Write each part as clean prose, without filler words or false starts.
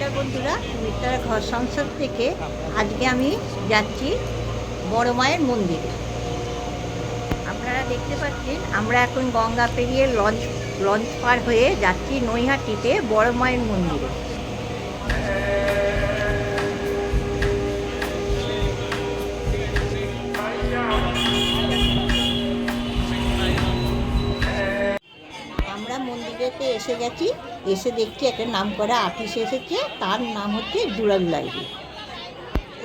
নমস্কার বন্ধুরা, সুমিত্রার ঘর সংসার থেকে আজকে আমি যাচ্ছি বড় মায়ের মন্দিরে। আপনারা দেখতে পাচ্ছেন আমরা এখন গঙ্গা পেরিয়ে লঞ্চ পার হয়ে যাচ্ছি নৈহাটিতে বড় মায়ের মন্দিরে। আমরা মন্দিরেতে এসে গেছি, এসে দেখছি একটা নাম করা আর্টিস্ট এসেছে, তার নাম হচ্ছে জুরাল লাইরি।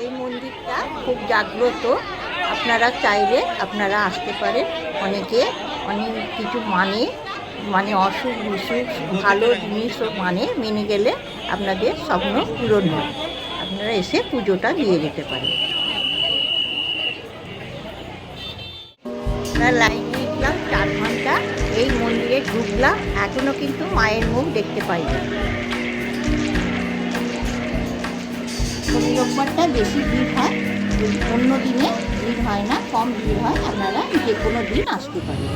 এই মন্দিরটা খুব জাগ্রত, আপনারা চাইলে আপনারা আসতে পারেন। অনেকে অনেক কিছু মানে অসুখ বিসুখ ভালো জিনিসও মেনে গেলে আপনাদের স্বপ্ন পূরণ হয়। আপনারা এসে পুজোটা দিয়ে যেতে পারেন। আমরা লাইন দিলাম 4 ঘন্টা, এই মন্দিরে ঢুকলাম, এখনও কিন্তু মায়ের মুখ দেখতে পাইনি। শনি রোববারটা বেশি ভিড় হয়, অন্য দিনে ভিড় হয় না, কম ভিড় হয়। আপনারা যে কোনো দিন আসতে পারেন।